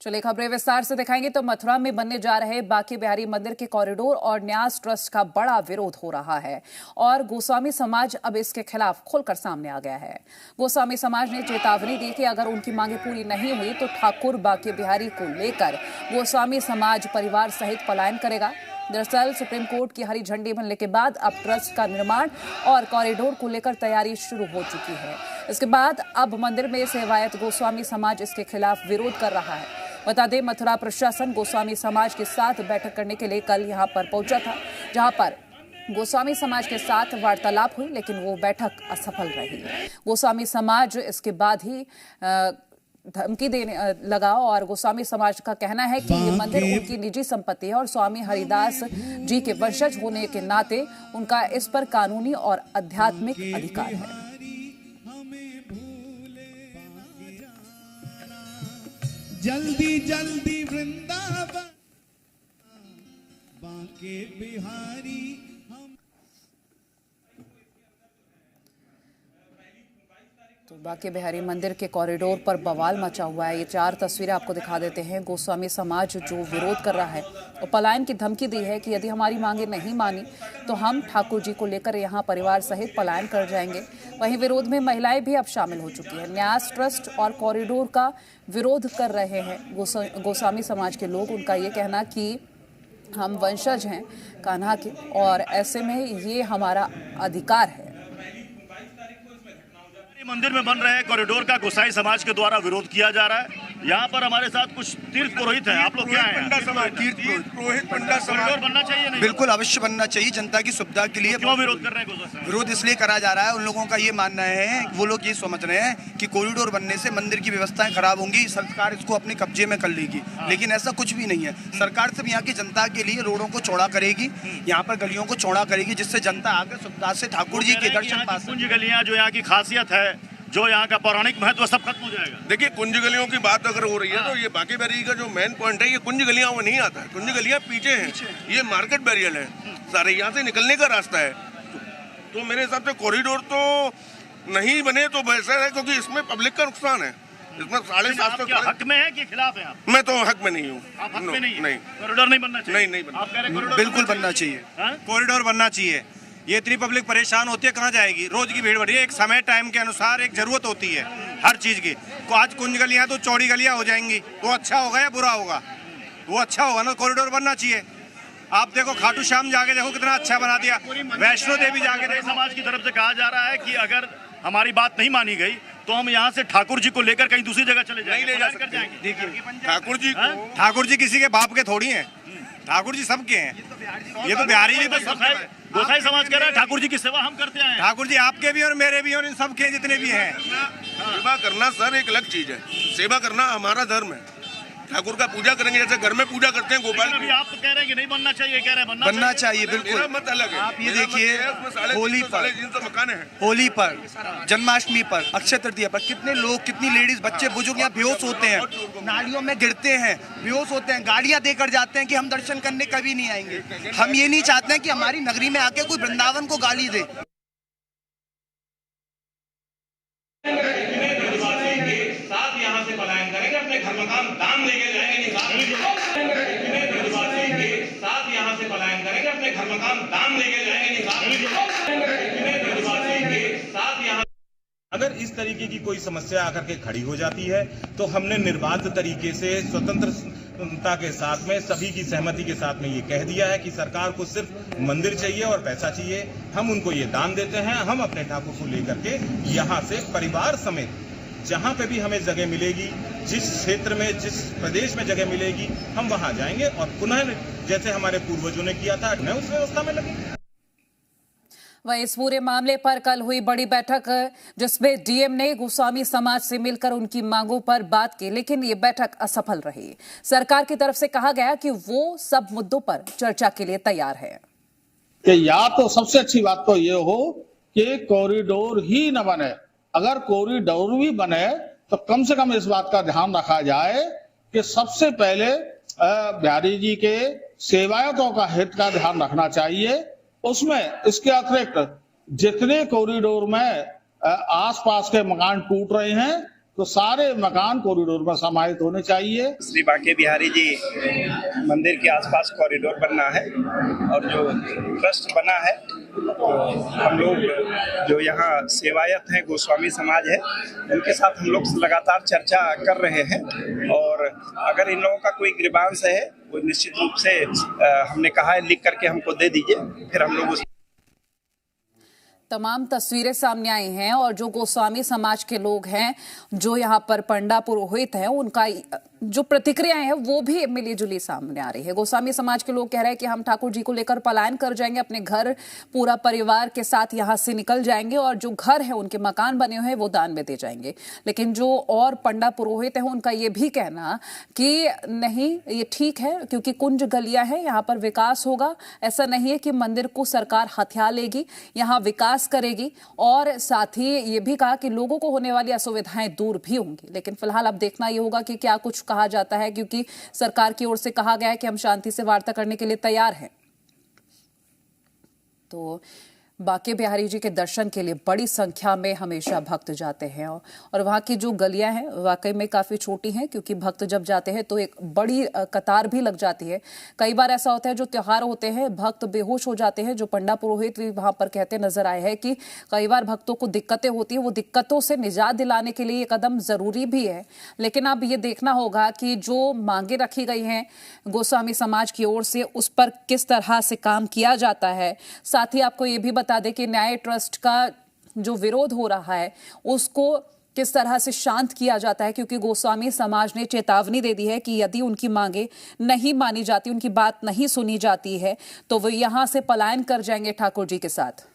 चलिए खबरें विस्तार से दिखाएंगे तो मथुरा में बनने जा रहे बांके बिहारी मंदिर के कॉरिडोर और न्यास ट्रस्ट का बड़ा विरोध हो रहा है और गोस्वामी समाज अब इसके खिलाफ खुलकर सामने आ गया है। गोस्वामी समाज ने चेतावनी दी कि अगर उनकी मांगे पूरी नहीं हुई तो ठाकुर बांके बिहारी को लेकर गोस्वामी समाज परिवार सहित पलायन करेगा। दरअसल सुप्रीम कोर्ट की हरी झंडी मिलने के बाद अब ट्रस्ट का निर्माण और कॉरिडोर को लेकर तैयारी शुरू हो चुकी है। इसके बाद अब मंदिर में सेवायत गोस्वामी समाज इसके खिलाफ विरोध कर रहा है। बता दें, मथुरा प्रशासन गोस्वामी समाज के साथ बैठक करने के लिए कल यहां पर पहुंचा था, जहां पर गोस्वामी समाज के साथ वार्तालाप हुई, लेकिन वो बैठक असफल रही। गोस्वामी समाज इसके बाद ही धमकी देने लगा और गोस्वामी समाज का कहना है कि ये मंदिर उनकी निजी संपत्ति है और स्वामी हरिदास जी के वंशज होने के नाते उनका इस पर कानूनी और आध्यात्मिक अधिकार है। जल्दी जल्दी वृंदावन बांके बिहारी तो बांके बिहारी मंदिर के कॉरिडोर पर बवाल मचा हुआ है। ये 4 तस्वीरें आपको दिखा देते हैं। गोस्वामी समाज जो विरोध कर रहा है और पलायन की धमकी दी है कि यदि हमारी मांगे नहीं मानी तो हम ठाकुर जी को लेकर यहाँ परिवार सहित पलायन कर जाएंगे। वहीं विरोध में महिलाएं भी अब शामिल हो चुकी है। न्यास ट्रस्ट और कॉरिडोर का विरोध कर रहे हैं गोस्वामी समाज के लोग। उनका ये कहना कि हम वंशज हैं कान्हा के और ऐसे में ये हमारा अधिकार है। मंदिर में बन रहे कॉरिडोर का गोसाई समाज के द्वारा विरोध किया जा रहा है। यहाँ पर हमारे साथ कुछ तीर्थ पुरोहित हैं। आप लोग क्या हैं? पुरोहित पंडा कॉरिडोर बनना चाहिए नहीं? बिल्कुल अवश्य बनना चाहिए, जनता की सुविधा के लिए। क्यों विरोध कर रहे हैं गोसाई? विरोध इसलिए करा जा रहा है, उन लोगों का ये मानना है, वो लोग ये समझ रहे हैं कि कॉरिडोर बनने से मंदिर की व्यवस्थाएं खराब होंगी, सरकार इसको अपने कब्जे में कर लेगी। लेकिन ऐसा कुछ भी नहीं है। सरकार सिर्फ यहाँ की जनता के लिए रोडों को चौड़ा करेगी, यहाँ पर गलियों को चौड़ा करेगी, जिससे जनता आकर सुविधा से ठाकुर जी के दर्शन पा सके। कुंज गलियाँ जो यहाँ की खासियत है, जो यहाँ का पौराणिक महत्व, सब खत्म हो जाएगा। देखिए, कुंज गलियों की बात अगर हो रही है तो ये बांके बिहारी का जो मेन पॉइंट है, ये कुंज गलियां वो नहीं आता है। कुंज गलियां पीछे हैं, ये मार्केट बैरियर है, सारे यहाँ से निकलने का रास्ता है। तो मेरे हिसाब से कॉरिडोर तो नहीं बने तो बेहतर है, क्योंकि इसमें पब्लिक का नुकसान है। इसमें 750 हक में है कि खिलाफ है आप? मैं तो हक में नहीं हूँ। आप हक में नहीं? कॉरिडोर नहीं बनना चाहिए? नहीं बनना। आप कह रहे हैं बिल्कुल बनना चाहिए, कॉरिडोर बनना चाहिए। ये इतनी पब्लिक परेशान होती है, कहाँ जाएगी? रोज की भीड़ बढ़ी है। एक समय टाइम के अनुसार एक जरूरत होती है हर चीज की। तो आज कुंज गलियां तो चौड़ी गलियां हो जाएंगी, तो अच्छा होगा या बुरा होगा? वो अच्छा होगा ना, कॉरिडोर बनना चाहिए। आप देखो खाटू श्याम जाके देखो कितना अच्छा बना दिया, वैष्णो देवी जाके देखो। समाज की तरफ से कहा जा रहा है कि अगर हमारी बात नहीं मानी गई तो हम यहाँ से ठाकुर जी को लेकर कहीं दूसरी जगह चले जाएंगे, नहीं ले जा कर जाएंगे। देखिए, ठाकुर जी किसी के बाप के थोड़ी हैं, ठाकुर जी सबके हैं। ये तो बिहारी जी तो गोसाई समाज कह रहा है ठाकुर जी की सेवा हम करते हैं। ठाकुर जी आपके भी और मेरे भी और इन सबके जितने भी हैं। सेवा करना सर एक अलग चीज है, सेवा करना हमारा धर्म है। ठाकुर का पूजा करेंगे जैसे घर में पूजा करते हैं गोपाल। अभी आप तो कह रहे हैं कि नहीं बनना चाहिए, कह रहे हैं बनना चाहिए। बिल्कुल मत अलग है। आप ये देखिए, होली पर, मकान है, होली पर, जन्माष्टमी पर, अक्षय तृतीया पर कितने लोग, कितनी लेडीज, बच्चे, बुजुर्ग यहाँ बेहोश होते हैं, नालियों में गिरते हैं, बेहोश होते हैं, गाड़ियां देकर जाते हैं कि हम दर्शन करने कभी नहीं आएंगे। हम ये नहीं चाहते हैं कि हमारी नगरी में आके कोई वृंदावन को गाली दे। यहाँ से पलायन करेंगे, अपने घर मकान दान लेके जाएंगे। साथ यहाँ से पलायन करेंगे, अपने घर मकान दान लेके जाएंगे। साथ यहाँ अगर इस तरीके की कोई समस्या आकर के खड़ी हो जाती है तो हमने निर्बाध तरीके से स्वतंत्रता के साथ में सभी की सहमति के साथ में ये कह दिया है कि सरकार को सिर्फ मंदिर चाहिए और पैसा चाहिए। हम उनको ये दान देते हैं। हम अपने ठाकुर को लेकर के यहाँ से परिवार समेत जहाँ पे भी हमें जगह मिलेगी, जिस क्षेत्र में, जिस प्रदेश में जगह मिलेगी, हम वहाँ जाएंगे और पुनः जैसे हमारे पूर्वजों ने किया था मैं उस व्यवस्था में लगेंगे। वहीं इस पूरे मामले पर कल हुई बड़ी बैठक, जिसमें डीएम ने गोस्वामी समाज से मिलकर उनकी मांगों पर बात की, लेकिन ये बैठक असफल रही। सरकार की तरफ से कहा गया कि वो सब मुद्दों पर चर्चा के लिए तैयार है। कि या तो सबसे अच्छी बात तो ये हो कि कॉरिडोर ही न बने, अगर कॉरिडोर भी बने तो कम से कम इस बात का ध्यान रखा जाए कि सबसे पहले बिहारी जी के सेवायतों का हित का ध्यान रखना चाहिए। उसमें इसके अतिरिक्त जितने कॉरिडोर में आसपास के मकान टूट रहे हैं तो सारे मकान कॉरिडोर में समाहित होने चाहिए। श्री बांके बिहारी जी मंदिर के आसपास कॉरिडोर बनना है और जो ट्रस्ट बना है तो हम लोग जो यहाँ सेवायत हैं गोस्वामी समाज है उनके साथ हम लोग लगातार चर्चा कर रहे हैं और अगर इन लोगों का कोई ग्रीवांस है वो निश्चित रूप से हमने कहा है लिख करके हमको दे दीजिए, फिर हम लोग उस तमाम तस्वीरें सामने आई हैं और जो गोस्वामी समाज के लोग हैं जो यहाँ पर पंडा पुरोहित हैं उनका जो प्रतिक्रियाएं हैं वो भी मिली जुली सामने आ रही है। गोस्वामी समाज के लोग कह रहे हैं कि हम ठाकुर जी को लेकर पलायन कर जाएंगे, अपने घर पूरा परिवार के साथ यहाँ से निकल जाएंगे और जो घर है उनके मकान बने हुए हैं वो दान में दे जाएंगे। लेकिन जो और पंडा पुरोहित है उनका ये भी कहना कि नहीं ये ठीक है क्योंकि कुंज गलियां हैं, यहाँ पर विकास होगा। ऐसा नहीं है कि मंदिर को सरकार हथिया लेगी, यहाँ विकास करेगी और साथ ही ये भी कहा कि लोगों को होने वाली असुविधाएं दूर भी होंगी। लेकिन फिलहाल अब देखना ये होगा कि क्या कुछ कहा जाता है क्योंकि सरकार की ओर से कहा गया है कि हम शांति से वार्ता करने के लिए तैयार हैं। तो बांके बिहारी जी के दर्शन के लिए बड़ी संख्या में हमेशा भक्त जाते हैं और वहाँ की जो गलियां हैं वाकई में काफ़ी छोटी हैं क्योंकि भक्त जब जाते हैं तो एक बड़ी कतार भी लग जाती है। कई बार ऐसा होता है जो त्योहार होते हैं भक्त बेहोश हो जाते हैं। जो पंडा पुरोहित भी वहाँ पर कहते नजर आए हैं कि कई बार भक्तों को दिक्कतें होती है, वो दिक्कतों से निजात दिलाने के लिए ये कदम ज़रूरी भी है। लेकिन अब ये देखना होगा कि जो मांगे रखी गई हैं गोस्वामी समाज की ओर से उस पर किस तरह से काम किया जाता है। साथ ही आपको ये भी बता दें कि न्याय ट्रस्ट का जो विरोध हो रहा है उसको किस तरह से शांत किया जाता है क्योंकि गोस्वामी समाज ने चेतावनी दे दी है कि यदि उनकी मांगे नहीं मानी जाती, उनकी बात नहीं सुनी जाती है तो वो यहां से पलायन कर जाएंगे ठाकुर जी के साथ।